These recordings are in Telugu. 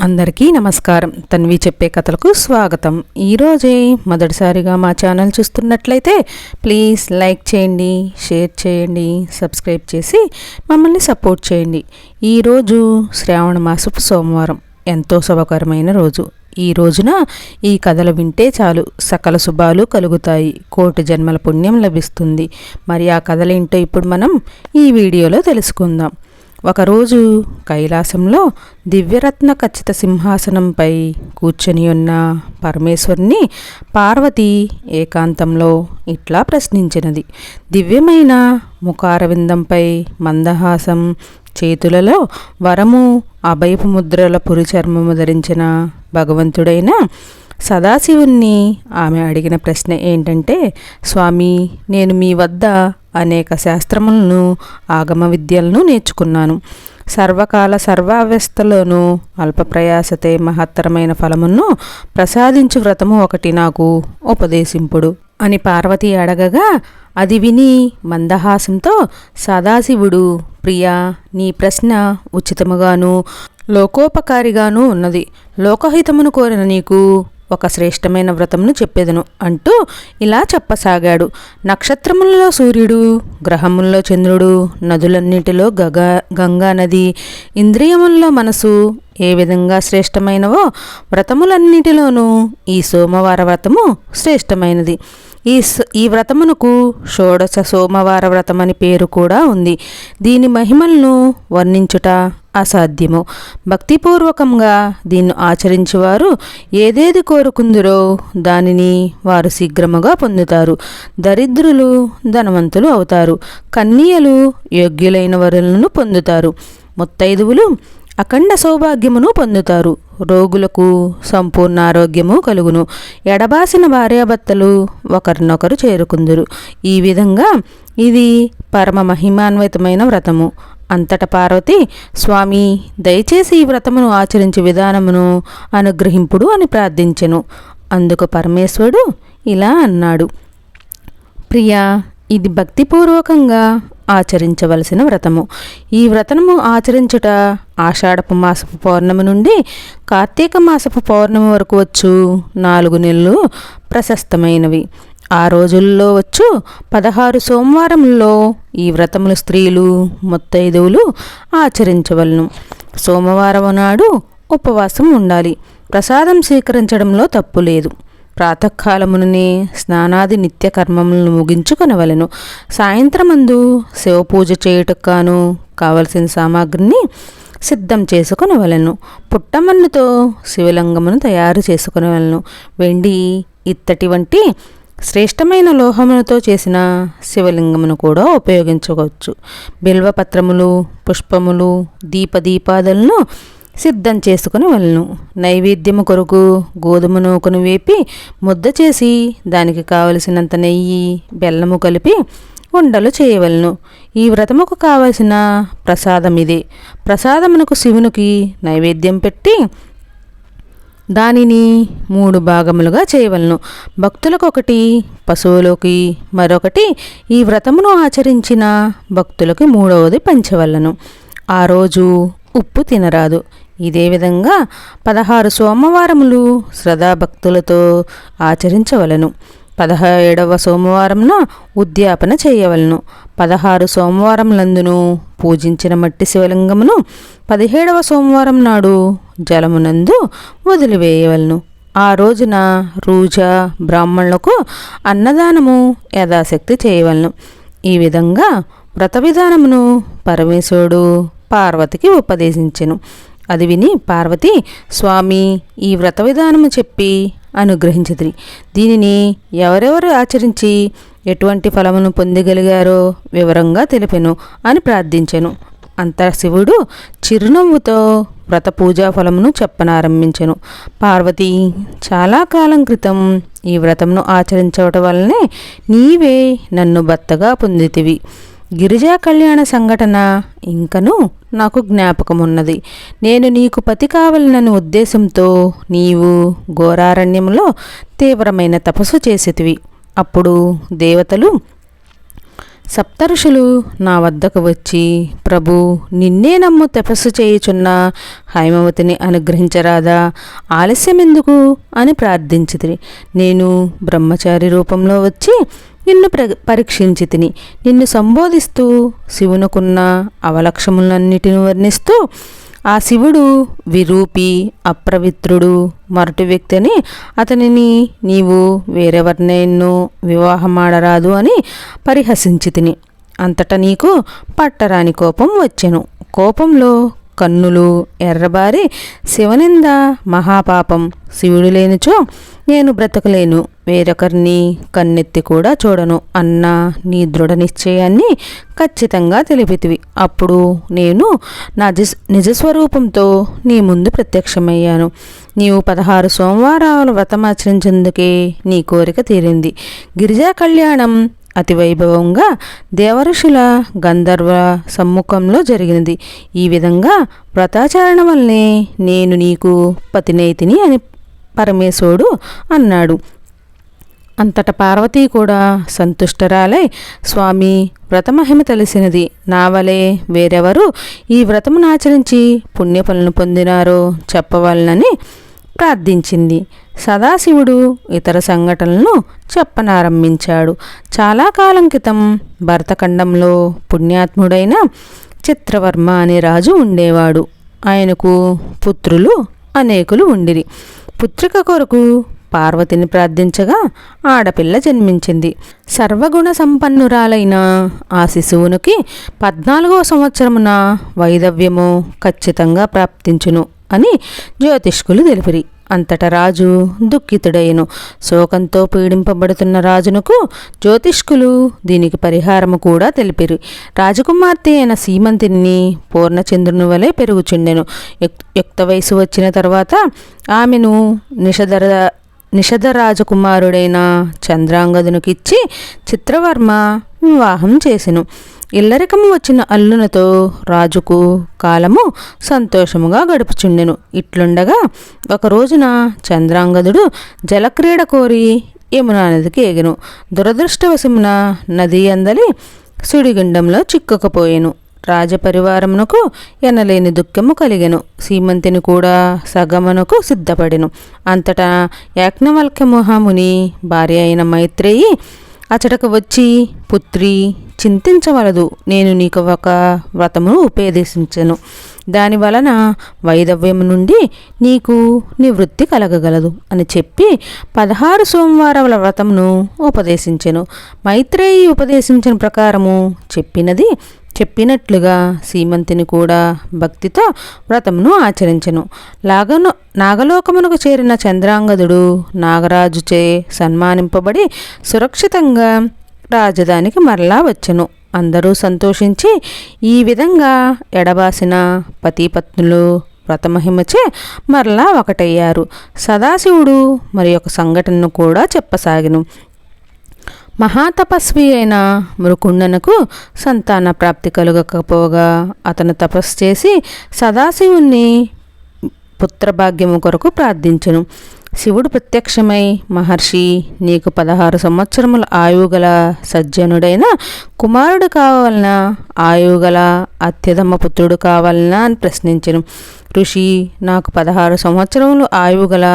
అందరికీ నమస్కారం. తన్వి చెప్పే కథలకు స్వాగతం. ఈరోజే మొదటిసారిగా మా ఛానల్ చూస్తున్నట్లయితే ప్లీజ్ లైక్ చేయండి, షేర్ చేయండి, సబ్స్క్రైబ్ చేసి మమ్మల్ని సపోర్ట్ చేయండి. ఈరోజు శ్రావణ మాసపు సోమవారం, ఎంతో శుభకరమైన రోజు. ఈ రోజున ఈ కథలు వింటే చాలు సకల శుభాలు కలుగుతాయి, కోటి జన్మల పుణ్యం లభిస్తుంది. మరి ఆ కథలేంటో ఇప్పుడు మనం ఈ వీడియోలో తెలుసుకుందాం. ఒకరోజు కైలాసంలో దివ్యరత్న ఖచ్చిత సింహాసనంపై కూర్చొని ఉన్న పరమేశ్వరుని పార్వతి ఏకాంతంలో ఇట్లా ప్రశ్నించినది. దివ్యమైన ముఖారవిందంపై మందహాసం, చేతులలో వరము, అభయపు ముద్రల పురిచర్మము ధరించిన భగవంతుడైన సదాశివుణ్ణి ఆమె అడిగిన ప్రశ్న ఏంటంటే, స్వామి, నేను మీ వద్ద అనేక శాస్త్రములను, ఆగమ విద్యలను నేర్చుకున్నాను. సర్వకాల సర్వావస్థలోనూ అల్ప ప్రయాసతే మహత్తరమైన ఫలమును ప్రసాదించు వ్రతము ఒకటి నాకు ఉపదేశింపుడు అని పార్వతి అడగగా, అది విని మందహాసంతో సదాశివుడు, ప్రియా, నీ ప్రశ్న ఉచితముగాను లోకోపకారిగాను ఉన్నది. లోకహితమును కోరిన నీకు ఒక శ్రేష్టమైన వ్రతమును చెప్పేదను అంటూ ఇలా చెప్పసాగాడు. నక్షత్రములలో సూర్యుడు, గ్రహముల్లో చంద్రుడు, నదులన్నిటిలో గంగా నది, ఇంద్రియముల్లో మనసు ఏ విధంగా శ్రేష్టమైనవో వ్రతములన్నిటిలోనూ ఈ సోమవార వ్రతము శ్రేష్టమైనది. ఈ వ్రతమునకు షోడశ సోమవార వ్రతమని పేరు కూడా ఉంది. దీని మహిమలను వర్ణించుట అసాధ్యము. భక్తిపూర్వకంగా దీన్ని ఆచరించేవారు ఏదేది కోరుకుందురో దానిని వారు శీఘ్రముగా పొందుతారు. దరిద్రులు ధనవంతులు అవుతారు. కన్యలు యోగ్యులైన వరులను పొందుతారు. ముత్తైదువులు అఖండ సౌభాగ్యమును పొందుతారు. రోగులకు సంపూర్ణ ఆరోగ్యము కలుగును. ఎడబాసిన భార్యాభర్తలు ఒకరినొకరు చేరుకుందురు. ఈ విధంగా ఇది పరమ మహిమాన్వితమైన వ్రతము. అంతట పార్వతి, స్వామి, దయచేసి ఈ వ్రతమును ఆచరించే విధానమును అనుగ్రహింపుడు అని ప్రార్థించెను. అందుకు పరమేశ్వరుడు ఇలా అన్నాడు, ప్రియా, ఇది భక్తిపూర్వకంగా ఆచరించవలసిన వ్రతము. ఈ వ్రతము ఆచరించుట ఆషాఢపు మాసపు పౌర్ణమి నుండి కార్తీక మాసపు పౌర్ణమి వరకు వచ్చు 4 నెలలు ప్రశస్తమైనవి. ఆ రోజుల్లో వచ్చు 16 సోమవారముల్లో ఈ వ్రతములు స్త్రీలు, ముత్తైదువులు ఆచరించవలను. సోమవారం నాడు ఉపవాసం ఉండాలి. ప్రసాదం స్వీకరించడంలో తప్పు లేదు. ప్రాతకాలముననే స్నానాది నిత్య కర్మములను ముగించుకొనవలెను. సాయంత్రమందు శివపూజ చేయుటకు కావలసిన సామాగ్రిని సిద్ధం చేసుకొనవలెను. పుట్టమన్నుతో శివలింగమును తయారు చేసుకొనవలెను. వెండి, ఇత్తడి వంటి శ్రేష్టమైన లోహములతో చేసిన శివలింగమును కూడా ఉపయోగించవచ్చు. బిల్వపత్రములు, పుష్పములు, దీపాదులను సిద్ధం చేసుకుని వలను. నైవేద్యము కొరకు గోధుమ నూకను వేపి ముద్ద చేసి దానికి కావలసినంత నెయ్యి, బెల్లము కలిపి ఉండలు చేయవలను. ఈ వ్రతముకు కావలసిన ప్రసాదం ఇదే. ప్రసాదమునకు శివునికి నైవేద్యం పెట్టి దానిని 3 భాగములుగా చేయవలను. భక్తులకు ఒకటి, పశువులకి మరొకటి, ఈ వ్రతమును ఆచరించిన భక్తులకు 3వది పంచవలను. ఆ రోజు ఉప్పు తినరాదు. ఇదే విధంగా 16 సోమవారములు శ్రద్ధాభక్తులతో ఆచరించవలను. 17వ సోమవారంన ఉద్యాపన చేయవలను. 16 సోమవారములందును పూజించిన మట్టి శివలింగమును 17వ సోమవారం నాడు జలమునందు వదిలివేయవలను. ఆ రోజున రూజ బ్రాహ్మణులకు అన్నదానము యథాశక్తి చేయవలను. ఈ విధంగా వ్రత విధానమును పరమేశ్వరుడు పార్వతికి ఉపదేశించెను. అది విని పార్వతి, స్వామి, ఈ వ్రత విధానము చెప్పి అనుగ్రహించిరి. దీనిని ఎవరెవరు ఆచరించి ఎటువంటి ఫలమును పొందగలిగారో వివరంగా తెలిపెను అని ప్రార్థించెను. అంతా శివుడు చిరునవ్వుతో వ్రత పూజా ఫలమును చెప్పనారంభించెను. పార్వతి, చాలా కాలం క్రితం ఈ వ్రతమును ఆచరించవటం వల్లనే నీవే నన్ను భర్తగా పొందితివి. గిరిజా కళ్యాణ సంఘటన ఇంకను నాకు జ్ఞాపకమున్నది. నేను నీకు పతి కావాలన్న ఉద్దేశంతో నీవు ఘోరారణ్యంలో తీవ్రమైన తపస్సు చేసేటివి. అప్పుడు దేవతలు సప్తఋషులు నా వద్దకు వచ్చి, ప్రభు, నిన్నే నమ్ము తపస్సు చేయుచున్న హైమవతిని అనుగ్రహించరాదా, ఆలస్యమెందుకు అని ప్రార్థించితిరి. నేను బ్రహ్మచారి రూపంలో వచ్చి నిన్ను పరీక్షించి తిని, నిన్ను సంబోధిస్తూ శివునకున్న అవలక్షములన్నిటిని వర్ణిస్తూ, ఆ శివుడు విరూపి, అప్రవిత్రుడు, మరటి వ్యక్తి అని, అతనిని నీవు వేరెవరినైనో వివాహమాడరాదు అని పరిహసించి తిని. అంతటా నీకు పట్టరాని కోపం వచ్చెను. కోపంలో కన్నులు ఎర్రబారి, శివనింద మహాపాపం, శివుడు లేనిచో నేను బ్రతకలేను, వేరొకరిని కన్నెత్తి కూడా చూడను అన్న నీ దృఢ నిశ్చయాన్ని ఖచ్చితంగా తెలిపితివి. అప్పుడు నేను నా నిజస్వరూపంతో నీ ముందు ప్రత్యక్షమయ్యాను. నీవు 16 సోమవారాల వ్రతమాచరించేందుకే నీ కోరిక తీరింది. గిరిజా కళ్యాణం అతి వైభవంగా దేవఋషుల గంధర్వ సమ్ముఖంలో జరిగినది. ఈ విధంగా వ్రతాచరణ వల్లనే నేను నీకు పతినైతిని అని పరమేశ్వరుడు అన్నాడు. అంతట పార్వతీ కూడా సంతుష్టరాలై, స్వామి, వ్రతమహిమ తెలిసినది. నా వలె వేరెవరు ఈ వ్రతమునాచరించి పుణ్యఫలను పొందినారో చెప్పవాలనని ప్రార్థించింది. సదాశివుడు ఇతర సంఘటనలను చెప్పనారంభించాడు. చాలా కాలం క్రితం భరతఖండంలో పుణ్యాత్ముడైన చిత్రవర్మ అనే రాజు ఉండేవాడు. ఆయనకు పుత్రులు అనేకులు ఉండిరి. పుత్రిక కొరకు పార్వతిని ప్రార్థించగా ఆడపిల్ల జన్మించింది. సర్వగుణ సంపన్నురాలైన ఆ శిశువునికి 14వ సంవత్సరమున వైదవ్యము ఖచ్చితంగా ప్రాప్తించును అని జ్యోతిష్కులు తెలిపిరి. అంతటా రాజు దుఃఖితుడైను. శోకంతో పీడింపబడుతున్న రాజునకు జ్యోతిష్కులు దీనికి పరిహారము కూడా తెలిపిరి. రాజకుమార్తె అయిన సీమంతిని పూర్ణచంద్రుని వలె పెరుగుచుండెను. యుక్త వయసు వచ్చిన తర్వాత ఆమెను నిషధ రాజకుమారుడైన చంద్రాంగదునికిచ్చి చిత్రవర్మ వివాహం చేసెను. ఇల్లరికము వచ్చిన అల్లునతో రాజుకు కాలము సంతోషముగా గడుపుచుండెను. ఇట్లుండగా ఒక రోజున చంద్రాంగదుడు జలక్రీడ కోరి యమునా నదికి ఎగెను. దురదృష్టవశమున నది అందలి సుడిగుండంలో చిక్కుకపోయెను. రాజపరివారమునకు ఎనలేని దుఃఖము కలిగెను. సీమంతిని కూడా సగమనకు సిద్ధపడెను. అంతటా యాజ్ఞవల్క్య మహాముని భార్య అయిన మైత్రేయి అచటకు వచ్చి, పుత్రి, చింతించవలదు, నేను నీకు ఒక వ్రతమును ఉపదేశించెను. దాని వలన వైదవ్యము నుండి నీకు నివృత్తి కలగగలదు అని చెప్పి 16 సోమవారాల వ్రతమును ఉపదేశించెను. మైత్రేయి ఉపదేశించిన ప్రకారము చెప్పినట్లుగా సీమంతిని కూడా భక్తితో వ్రతమును ఆచరించెను. నాగలోకమునకు చేరిన చంద్రాంగదుడు నాగరాజుచే సన్మానింపబడి సురక్షితంగా రాజధానికి మరలా వచ్చెను. అందరూ సంతోషించి ఈ విధంగా ఎడబాసిన పతిపత్నులు వ్రతమహిమచే మరలా ఒకటయ్యారు. సదాశివుడు మరి ఒక సంఘటనను కూడా చెప్పసాగెను. మహాతపస్వి అయిన మృకుండనకు సంతాన ప్రాప్తి కలుగకపోగా అతను తపస్సు చేసి సదాశివుణ్ణి పుత్రభాగ్యము కొరకు ప్రార్థించెను. శివుడు ప్రత్యక్షమై, మహర్షి, నీకు 16 సంవత్సరముల ఆయువు గల సజ్జనుడైన కుమారుడు కావాలనా, ఆయువు గల అత్యధమ పుత్రుడు కావాలనా అని ప్రశ్నించెను. ఋషి, నాకు 16 సంవత్సరములు ఆయువు గల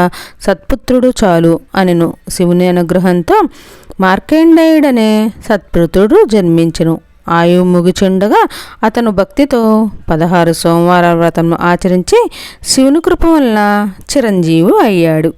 సత్పుత్రుడు చాలు అనెను. శివుని అనుగ్రహంతో మార్కండేయుడనే సత్పుత్రుడు జన్మించెను. ఆయువు ముగిచుండగా అతను భక్తితో 16 సోమవారాల వ్రతంను ఆచరించి శివుని కృప వలన చిరంజీవి అయ్యాడు.